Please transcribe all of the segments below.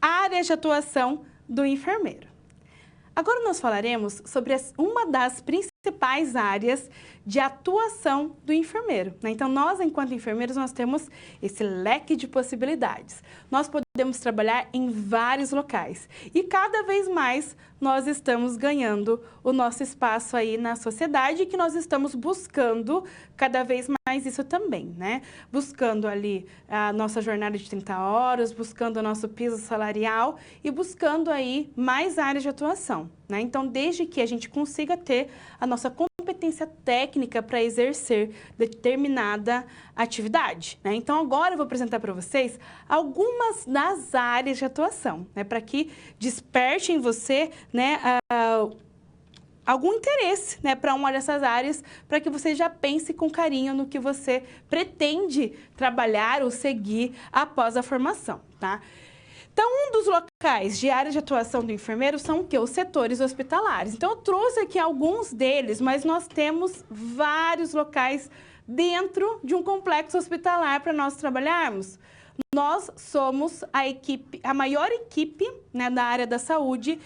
áreas de atuação do enfermeiro. Agora nós falaremos sobre uma das principais áreas de atuação do enfermeiro, né? Então, nós, enquanto enfermeiros, nós temos esse leque de possibilidades. Nós podemos trabalhar em vários locais e cada vez mais nós estamos ganhando o nosso espaço aí na sociedade e que nós estamos buscando cada vez mais isso também, né? Buscando ali a nossa jornada de 30 horas, buscando o nosso piso salarial e buscando aí mais áreas de atuação, né? Então, desde que a gente consiga ter a nossa competência técnica para exercer determinada atividade, né? Então, agora eu vou apresentar para vocês algumas das áreas de atuação, né? Para que desperte em você, né, algum interesse, né, para uma dessas áreas, para que você já pense com carinho no que você pretende trabalhar ou seguir após a formação, tá? Então, um dos locais de área de atuação do enfermeiro são o quê? Os setores hospitalares. Então, eu trouxe aqui alguns deles, mas nós temos vários locais dentro de um complexo hospitalar para nós trabalharmos. Nós somos a maior equipe, né, da área da saúde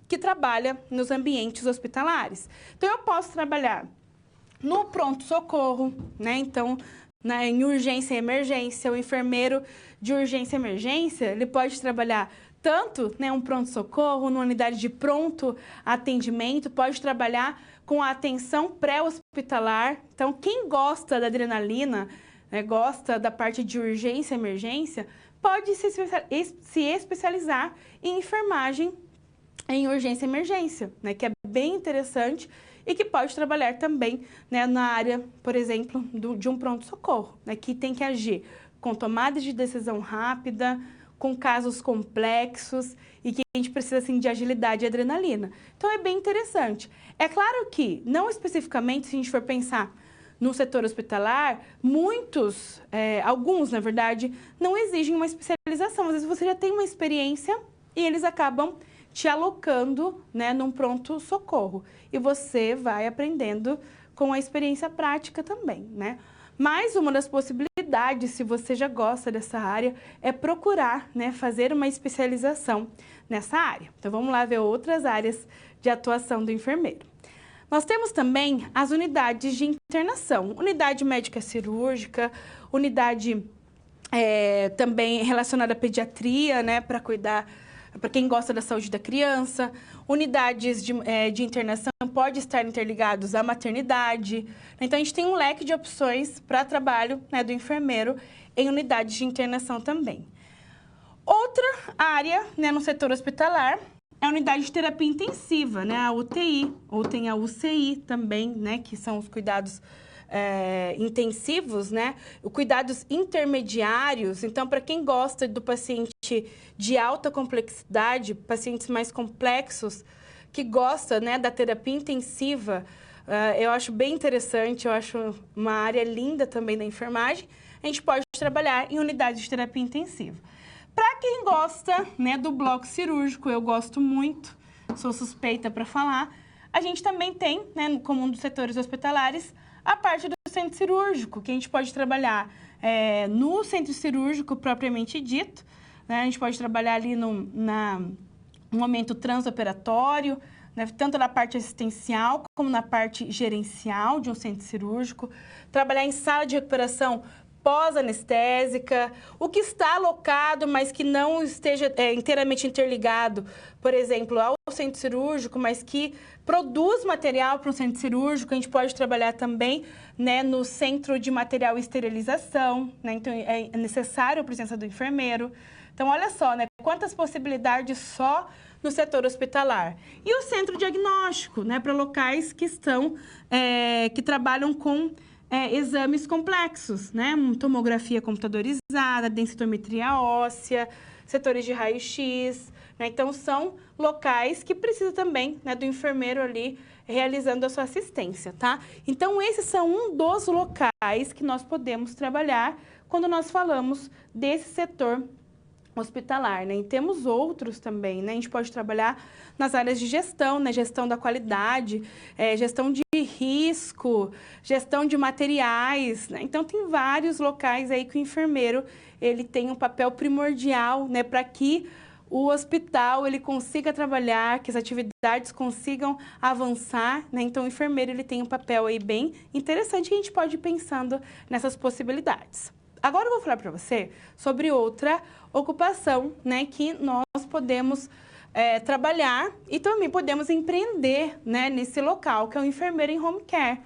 que trabalha nos ambientes hospitalares. Então, eu posso trabalhar no pronto-socorro, né? Então, em urgência e emergência, o enfermeiro de urgência e emergência, ele pode trabalhar tanto, né, um pronto-socorro, numa unidade de pronto atendimento, pode trabalhar com a atenção pré-hospitalar. Então, quem gosta da adrenalina, né, gosta da parte de urgência e emergência, pode se especializar em enfermagem em urgência e emergência, né, que é bem interessante e que pode trabalhar também, né, na área, por exemplo, de um pronto-socorro, né, que tem que agir com tomada de decisão rápida, com casos complexos e que a gente precisa, assim, de agilidade e adrenalina. Então, é bem interessante. É claro que, não especificamente, se a gente for pensar no setor hospitalar, alguns, na verdade, não exigem uma especialização. Às vezes, você já tem uma experiência e eles acabam te alocando, né, num pronto-socorro. E você vai aprendendo com a experiência prática também, né? Mas uma das possibilidades, se você já gosta dessa área, é procurar, né, fazer uma especialização nessa área. Então, vamos lá ver outras áreas de atuação do enfermeiro. Nós temos também as unidades de internação, unidade médica cirúrgica, unidade também relacionada à pediatria, né, para cuidar, para quem gosta da saúde da criança. Unidades de internação podem estar interligados à maternidade. Então, a gente tem um leque de opções para trabalho, né, do enfermeiro em unidades de internação também. Outra área, né, no setor hospitalar é a unidade de terapia intensiva, né, a UTI, ou tem a UCI também, né, que são os cuidados intensivos, né? Cuidados intermediários. Então, para quem gosta do paciente de alta complexidade, pacientes mais complexos, que gosta, né, da terapia intensiva, eu acho bem interessante, eu acho uma área linda também da enfermagem. A gente pode trabalhar em unidades de terapia intensiva. Para quem gosta, né, do bloco cirúrgico, eu gosto muito, sou suspeita para falar, a gente também tem, né, como um dos setores hospitalares, a parte do centro cirúrgico, que a gente pode trabalhar no centro cirúrgico propriamente dito, né? A gente pode trabalhar ali no momento transoperatório, né? Tanto na parte assistencial como na parte gerencial de um centro cirúrgico, trabalhar em sala de recuperação pós-anestésica, o que está alocado, mas que não esteja inteiramente interligado, por exemplo, ao centro cirúrgico, mas que produz material para o centro cirúrgico. A gente pode trabalhar também, né, no centro de material e esterilização, né? Então, é necessário a presença do enfermeiro. Então, olha só, né, quantas possibilidades só no setor hospitalar. E o centro diagnóstico, né, para locais que que trabalham com exames complexos, né? Tomografia computadorizada, densitometria óssea, setores de raio-x, né? Então, são locais que precisam também, né, do enfermeiro ali realizando a sua assistência, tá? Então, esses são um dos locais que nós podemos trabalhar quando nós falamos desse setor hospitalar, né? E temos outros também, né? A gente pode trabalhar nas áreas de gestão, né? Gestão da qualidade, gestão de risco, gestão de materiais, né? Então, tem vários locais aí que o enfermeiro, ele tem um papel primordial, né? Para que o hospital ele consiga trabalhar, que as atividades consigam avançar, né? Então, o enfermeiro ele tem um papel aí bem interessante que a gente pode ir pensando nessas possibilidades. Agora eu vou falar para você sobre outra ocupação, né, que nós podemos trabalhar e também podemos empreender, né, nesse local, que é o enfermeiro em home care.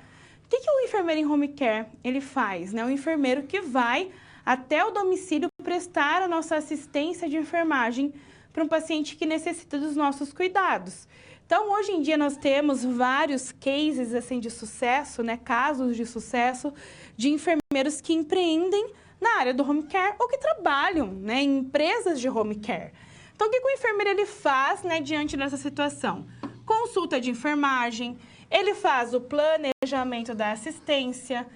O que o enfermeiro em home care ele faz? Né? O enfermeiro que vai até o domicílio prestar a nossa assistência de enfermagem para um paciente que necessita dos nossos cuidados. Então, hoje em dia, nós temos vários cases assim, de sucesso, né? Casos de sucesso de enfermeiros que empreendem na área do home care ou que trabalham, né, em empresas de home care. Então, o que o enfermeiro ele faz, né, diante dessa situação? Consulta de enfermagem, ele faz o planejamento da assistência,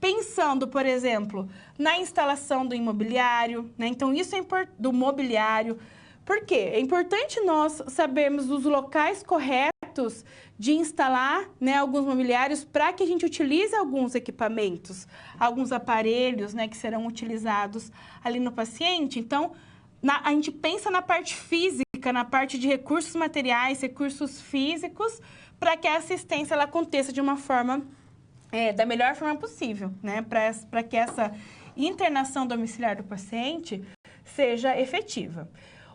pensando, por exemplo, na instalação do imobiliário, né? Então, isso é do mobiliário. Por quê? É importante nós sabermos os locais corretos de instalar, né, alguns mobiliários para que a gente utilize alguns equipamentos, alguns aparelhos, né, que serão utilizados ali no paciente. Então, a gente pensa na parte física, na parte de recursos materiais, recursos físicos, para que a assistência ela aconteça de uma forma, da melhor forma possível, né? Para que essa internação domiciliar do paciente seja efetiva.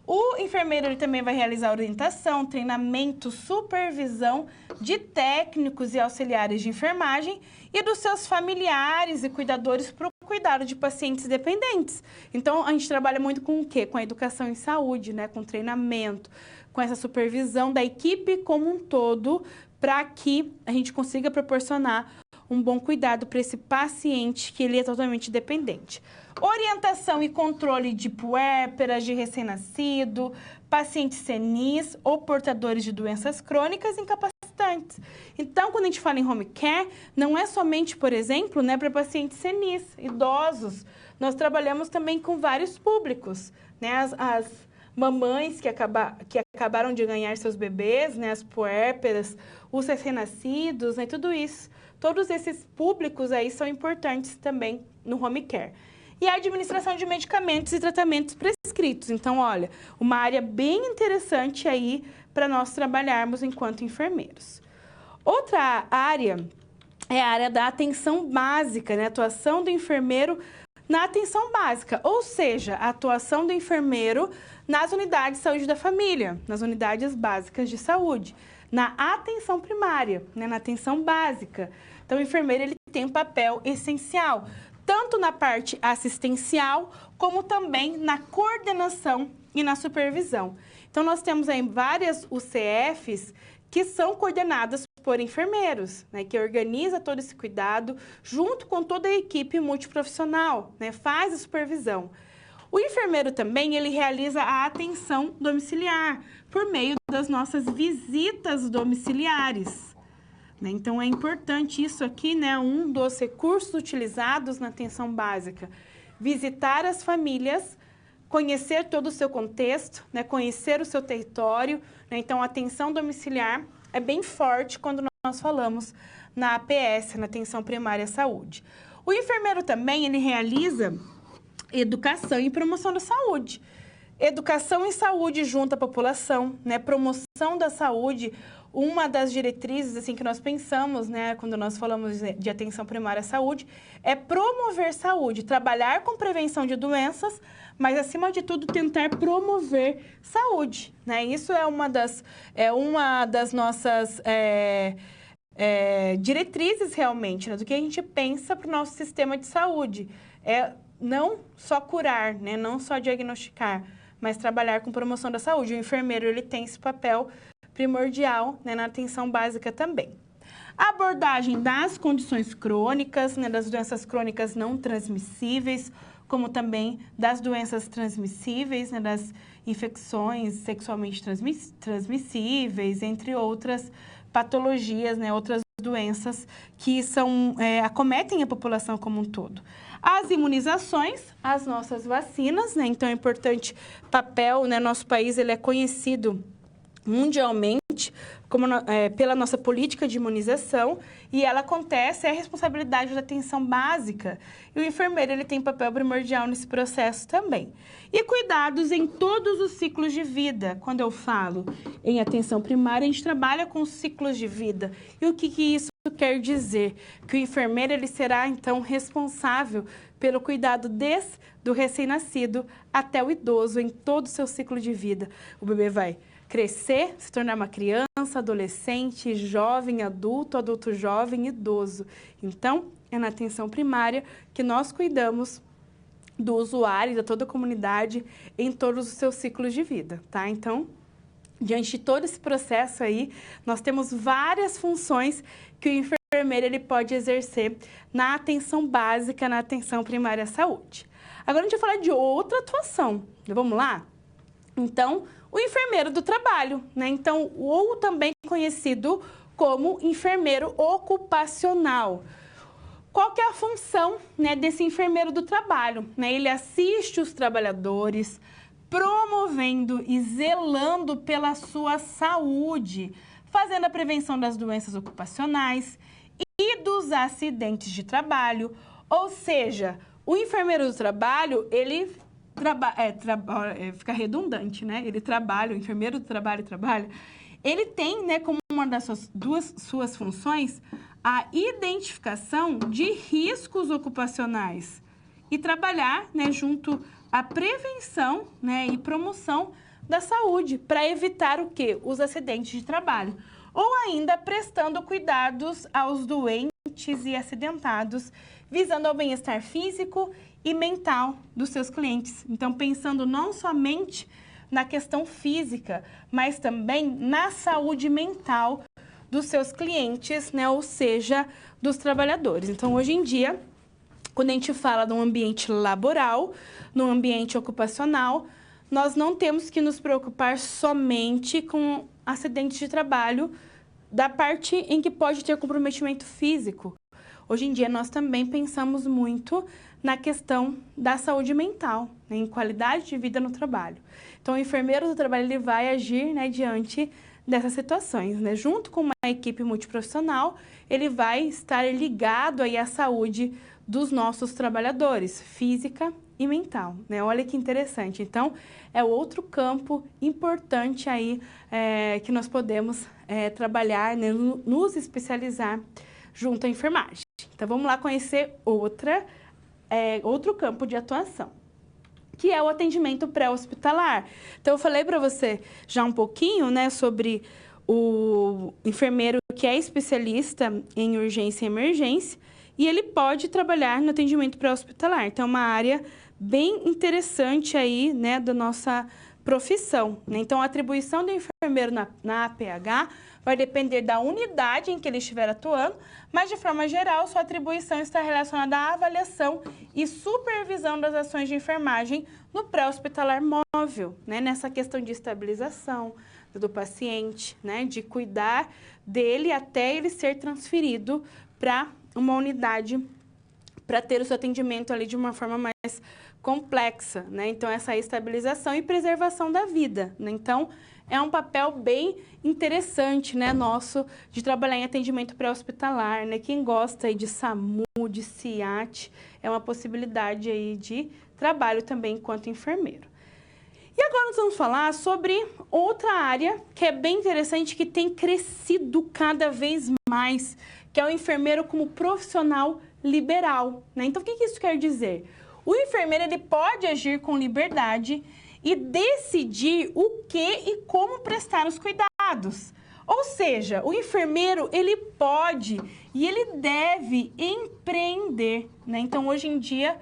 O enfermeiro ele também vai realizar orientação, treinamento, supervisão de técnicos e auxiliares de enfermagem e dos seus familiares e cuidadores para o cuidado de pacientes dependentes. Então, a gente trabalha muito com o quê? Com a educação em saúde, né? Com treinamento, com essa supervisão da equipe como um todo, para que a gente consiga proporcionar um bom cuidado para esse paciente que ele é totalmente dependente. Orientação e controle de puérperas, de recém-nascido, pacientes senis ou portadores de doenças crônicas incapacitantes. Então, quando a gente fala em home care, não é somente, por exemplo, né, para pacientes senis, idosos. Nós trabalhamos também com vários públicos, né, as mamães que acabaram de ganhar seus bebês, né, as puérperas, os recém-nascidos, né, tudo isso. Todos esses públicos aí são importantes também no home care. E a administração de medicamentos e tratamentos prescritos. Então, olha, uma área bem interessante aí para nós trabalharmos enquanto enfermeiros. Outra área é a área da atenção básica, né? Atuação do enfermeiro na atenção básica, ou seja, a atuação do enfermeiro nas unidades de saúde da família, nas unidades básicas de saúde, na atenção primária, né? Na atenção básica. Então, o enfermeiro ele tem um papel essencial, tanto na parte assistencial, como também na coordenação e na supervisão. Então, nós temos aí várias UCFs que são coordenadas por enfermeiros, né, que organiza todo esse cuidado junto com toda a equipe multiprofissional, né, faz a supervisão. O enfermeiro também, ele realiza a atenção domiciliar por meio das nossas visitas domiciliares. Então, é importante isso aqui, né, um dos recursos utilizados na atenção básica. Visitar as famílias, conhecer todo o seu contexto, né, conhecer o seu território. Né, então, a atenção domiciliar é bem forte quando nós falamos na APS, na Atenção Primária à Saúde. O enfermeiro também, ele realiza educação e promoção da saúde. Educação e saúde junto à população, né, promoção da saúde. Uma das diretrizes assim, que nós pensamos, né, quando nós falamos de atenção primária à saúde, é promover saúde, trabalhar com prevenção de doenças, mas, acima de tudo, tentar promover saúde. Né? Isso é uma das nossas diretrizes, realmente, né, do que a gente pensa para o nosso sistema de saúde. É não só curar, né, não só diagnosticar, mas trabalhar com promoção da saúde. O enfermeiro ele tem esse papel primordial, né, na atenção básica também. A abordagem das condições crônicas, né, das doenças crônicas não transmissíveis, como também das doenças transmissíveis, né, das infecções sexualmente transmissíveis, entre outras patologias, né, outras doenças que acometem a população como um todo. As imunizações, as nossas vacinas, né, então é importante papel, né, nosso país ele é conhecido mundialmente pela nossa política de imunização, e ela acontece, é a responsabilidade da atenção básica, e o enfermeiro ele tem papel primordial nesse processo também. E cuidados em todos os ciclos de vida. Quando eu falo em atenção primária, a gente trabalha com os ciclos de vida. E o que isso quer dizer? Que o enfermeiro ele será, então, responsável pelo cuidado desde do recém-nascido até o idoso, em todo o seu ciclo de vida. O bebê vai crescer, se tornar uma criança, adolescente, jovem, adulto, adulto jovem, idoso. Então, é na atenção primária que nós cuidamos do usuário e da toda a comunidade em todos os seus ciclos de vida, tá? Então, diante de todo esse processo aí, nós temos várias funções que o enfermeiro ele pode exercer na atenção básica, na atenção primária à saúde. Agora, a gente vai falar de outra atuação. Vamos lá? Então, o enfermeiro do trabalho, né? Então, ou também conhecido como enfermeiro ocupacional. Qual que é a função, né, desse enfermeiro do trabalho? Né? Ele assiste os trabalhadores, promovendo e zelando pela sua saúde, fazendo a prevenção das doenças ocupacionais e dos acidentes de trabalho. Ou seja, o enfermeiro do trabalho, ele fica redundante, né? Ele trabalha, o enfermeiro do trabalho trabalha. Ele tem, né, como uma das suas funções, a identificação de riscos ocupacionais e trabalhar, né, junto à prevenção, né, e promoção da saúde para evitar o quê? Os acidentes de trabalho. Ou ainda prestando cuidados aos doentes e acidentados, visando ao bem-estar físico e mental dos seus clientes. Então, pensando não somente na questão física, mas também na saúde mental dos seus clientes, né? Ou seja, dos trabalhadores. Então, hoje em dia, quando a gente fala de um ambiente laboral, no ambiente ocupacional, nós não temos que nos preocupar somente com acidentes de trabalho da parte em que pode ter comprometimento físico. Hoje em dia, nós também pensamos muito na questão da saúde mental, né, em qualidade de vida no trabalho. Então, o enfermeiro do trabalho ele vai agir, né, diante dessas situações, né? Junto com uma equipe multiprofissional, ele vai estar ligado aí à saúde dos nossos trabalhadores, física e mental, né? Olha que interessante. Então, é outro campo importante aí que nós podemos trabalhar, né, nos especializar junto à enfermagem. Então, vamos lá conhecer outro campo de atuação, que é o atendimento pré-hospitalar. Então, eu falei para você já um pouquinho, né, sobre o enfermeiro que é especialista em urgência e emergência, e ele pode trabalhar no atendimento pré-hospitalar. Então, é uma área bem interessante aí, né, da nossa profissão, né? Então, a atribuição do enfermeiro na APH vai depender da unidade em que ele estiver atuando, mas, de forma geral, sua atribuição está relacionada à avaliação e supervisão das ações de enfermagem no pré-hospitalar móvel, né? Nessa questão de estabilização do paciente, né? De cuidar dele até ele ser transferido para uma unidade para ter o seu atendimento ali de uma forma mais complexa, né? Então, essa estabilização e preservação da vida, né? Então, é um papel bem interessante, né, nosso, de trabalhar em atendimento pré-hospitalar, né? Quem gosta aí de SAMU, de CIAT, é uma possibilidade aí de trabalho também enquanto enfermeiro. E agora nós vamos falar sobre outra área que é bem interessante, que tem crescido cada vez mais, que é o enfermeiro como profissional liberal, né? Então, o que isso quer dizer? O enfermeiro ele pode agir com liberdade e decidir o que e como prestar os cuidados. Ou seja, o enfermeiro ele pode e ele deve empreender, né? Então, hoje em dia,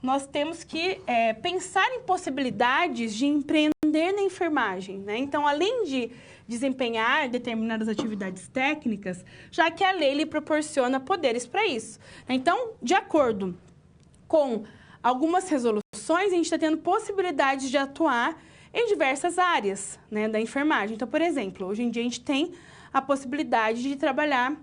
nós temos que pensar em possibilidades de empreender na enfermagem, né? Então, além de desempenhar determinadas atividades técnicas, já que a lei lhe proporciona poderes para isso. Então, de acordo com algumas resoluções, a gente está tendo possibilidades de atuar em diversas áreas, né, da enfermagem. Então, por exemplo, hoje em dia a gente tem a possibilidade de trabalhar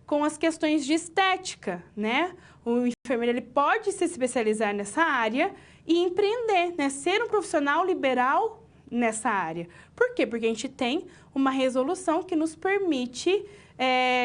com as questões de estética, né? O enfermeiro ele pode se especializar nessa área e empreender, né? Ser um profissional liberal nessa área. Por quê? Porque a gente tem uma resolução que nos permite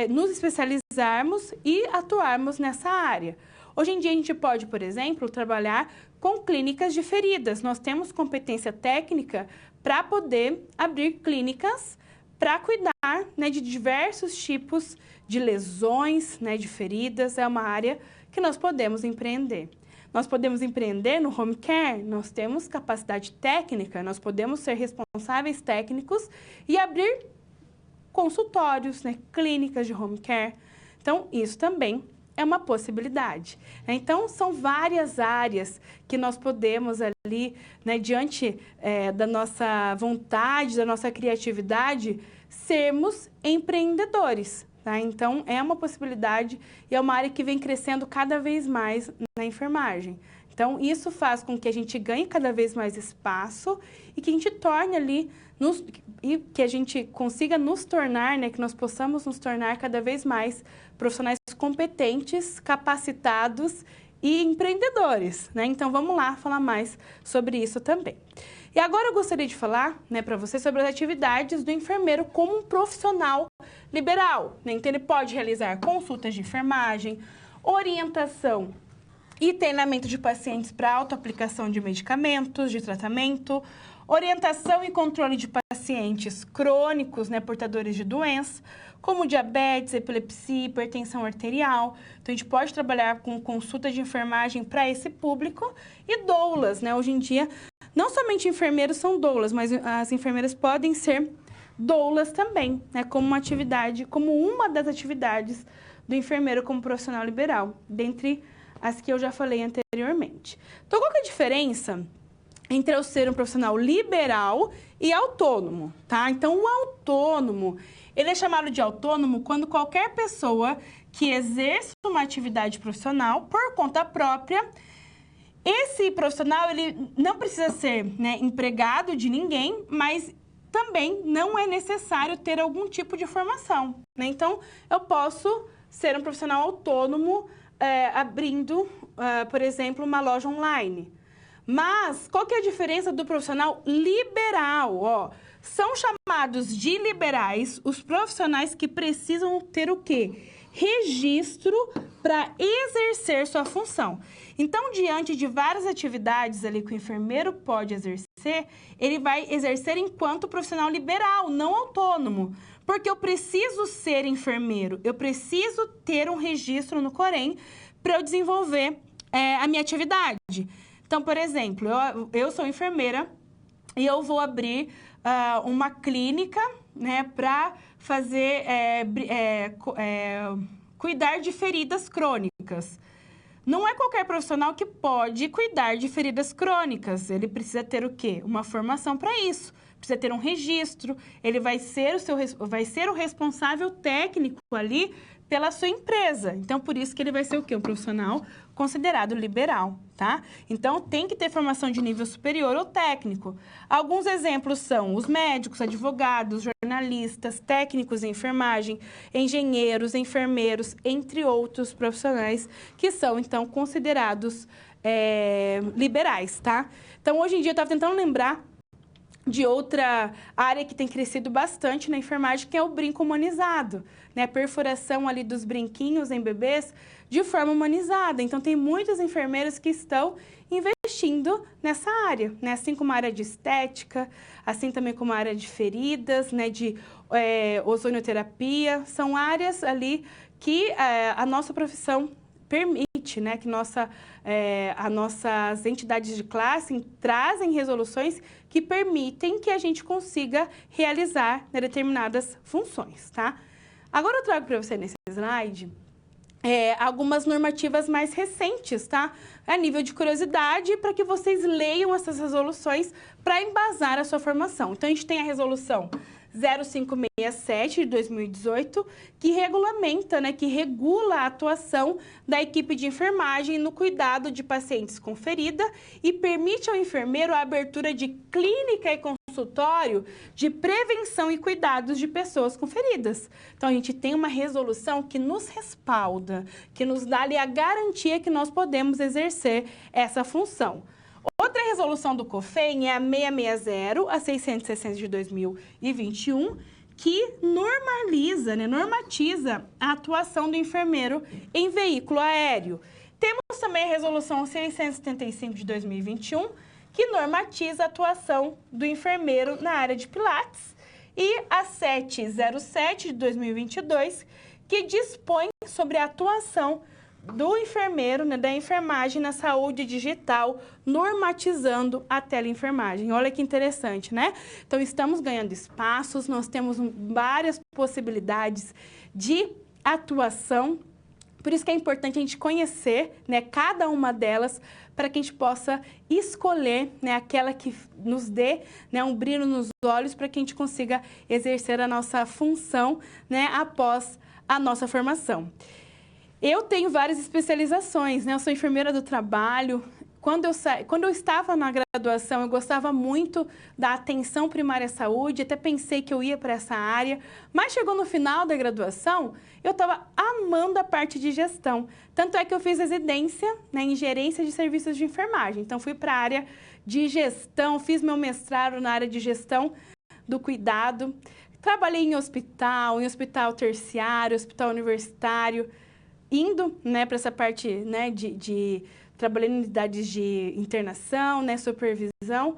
nos especializarmos e atuarmos nessa área. Hoje em dia, a gente pode, por exemplo, trabalhar com clínicas de feridas. Nós temos competência técnica para poder abrir clínicas para cuidar, né, de diversos tipos de lesões, né, de feridas. É uma área que nós podemos empreender. Nós podemos empreender no home care, nós temos capacidade técnica, nós podemos ser responsáveis técnicos e abrir consultórios, né, clínicas de home care. Então, isso também é uma possibilidade. Então, são várias áreas que nós podemos ali, né, diante da nossa vontade, da nossa criatividade, sermos empreendedores. Tá? Então, é uma possibilidade e é uma área que vem crescendo cada vez mais na enfermagem. Então, isso faz com que a gente ganhe cada vez mais espaço e que a gente torne ali, e que a gente consiga nos tornar, né, que nós possamos nos tornar cada vez mais profissionais competentes, capacitados e empreendedores, né? Então, vamos lá falar mais sobre isso também. E agora eu gostaria de falar, né, para vocês sobre as atividades do enfermeiro como um profissional liberal, né? Então, ele pode realizar consultas de enfermagem, orientação e treinamento de pacientes para autoaplicação de medicamentos, de tratamento, orientação e controle de pacientes crônicos, né, portadores de doenças, como diabetes, epilepsia, hipertensão arterial. Então, a gente pode trabalhar com consulta de enfermagem para esse público e doulas, né? Hoje em dia, não somente enfermeiros são doulas, mas as enfermeiras podem ser doulas também, né? Como uma das atividades do enfermeiro como profissional liberal, dentre as que eu já falei anteriormente. Então, qual que é a diferença entre eu ser um profissional liberal e autônomo, tá? Então, o autônomo, ele é chamado de autônomo quando qualquer pessoa que exerce uma atividade profissional por conta própria, esse profissional, ele não precisa ser, né, empregado de ninguém, mas também não é necessário ter algum tipo de formação, né? Então, eu posso ser um profissional autônomo abrindo, por exemplo, uma loja online. Mas, qual que é a diferença do profissional liberal? Ó, são chamados de liberais os profissionais que precisam ter o quê? Registro para exercer sua função. Então, diante de várias atividades ali que o enfermeiro pode exercer, ele vai exercer enquanto profissional liberal, não autônomo. Porque eu preciso ser enfermeiro, eu preciso ter um registro no Corém para eu desenvolver a minha atividade. Então, por exemplo, eu sou enfermeira e eu vou abrir uma clínica, né, para fazer, cuidar de feridas crônicas. Não é qualquer profissional que pode cuidar de feridas crônicas. Ele precisa ter o quê? Uma formação para isso. Precisa ter um registro. Ele vai ser o responsável técnico ali pela sua empresa. Então, por isso que ele vai ser o quê? Um profissional considerado liberal, tá? Então, tem que ter formação de nível superior ou técnico. Alguns exemplos são os médicos, advogados, jornalistas, técnicos em enfermagem, engenheiros, enfermeiros, entre outros profissionais que são, então, considerados liberais, tá? Então, hoje em dia, eu estava tentando lembrar de outra área que tem crescido bastante na enfermagem, que é o brinco humanizado, né? A perfuração ali dos brinquinhos em bebês de forma humanizada. Então, tem muitos enfermeiros que estão investindo nessa área, né? Assim como a área de estética, assim também como a área de feridas, né? De ozonioterapia. São áreas ali que a nossa profissão permite, né, que as nossas entidades de classe trazem resoluções que permitem que a gente consiga realizar, né, determinadas funções, tá? Agora eu trago para você nesse slide algumas normativas mais recentes, tá? A nível de curiosidade, para que vocês leiam essas resoluções para embasar a sua formação. Então, a gente tem a resolução 0567 de 2018, que regulamenta, né, que regula a atuação da equipe de enfermagem no cuidado de pacientes com ferida e permite ao enfermeiro a abertura de clínica e consultório de prevenção e cuidados de pessoas com feridas. Então, a gente tem uma resolução que nos respalda, que nos dá ali a garantia que nós podemos exercer essa função. Outra resolução do COFEM é a 660, a 660 de 2021, que normaliza, né, normatiza a atuação do enfermeiro em veículo aéreo. Temos também a resolução 675 de 2021, que normatiza a atuação do enfermeiro na área de Pilates, e a 707 de 2022, que dispõe sobre a atuação do enfermeiro, né, da enfermagem na saúde digital, normatizando a teleenfermagem. Olha que interessante, né? Então, estamos ganhando espaços, nós temos várias possibilidades de atuação, por isso que é importante a gente conhecer, né, cada uma delas, para que a gente possa escolher, né, aquela que nos dê, né, um brilho nos olhos, para que a gente consiga exercer a nossa função, né, após a nossa formação. Eu tenho várias especializações, né? Eu sou enfermeira do trabalho. Quando eu estava na graduação, eu gostava muito da atenção primária à saúde, até pensei que eu ia para essa área, mas chegou no final da graduação, eu estava amando a parte de gestão. Tanto é que eu fiz residência, né, em gerência de serviços de enfermagem. Então, fui para a área de gestão, fiz meu mestrado na área de gestão do cuidado. Trabalhei em hospital terciário, hospital universitário, indo, né, para essa parte, né, trabalhei em unidades de internação, né, supervisão,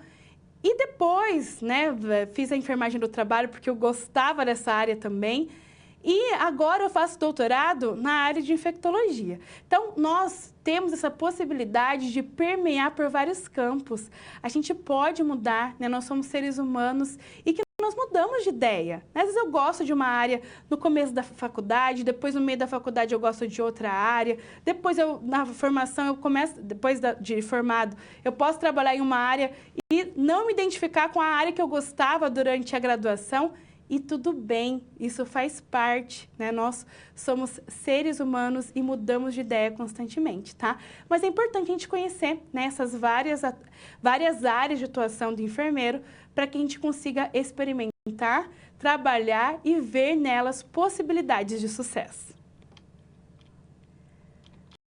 e depois, né, fiz a enfermagem do trabalho porque eu gostava dessa área também, e agora eu faço doutorado na área de infectologia. Então, nós temos essa possibilidade de permear por vários campos. A gente pode mudar, né, nós somos seres humanos e que nós mudamos de ideia. Às vezes eu gosto de uma área no começo da faculdade, depois no meio da faculdade eu gosto de outra área, depois na formação eu começo, de formado, eu posso trabalhar em uma área e não me identificar com a área que eu gostava durante a graduação, e tudo bem, isso faz parte, né? Nós somos seres humanos e mudamos de ideia constantemente, tá? Mas é importante a gente conhecer, né, essas várias áreas de atuação do enfermeiro para que a gente consiga experimentar, trabalhar e ver nelas possibilidades de sucesso.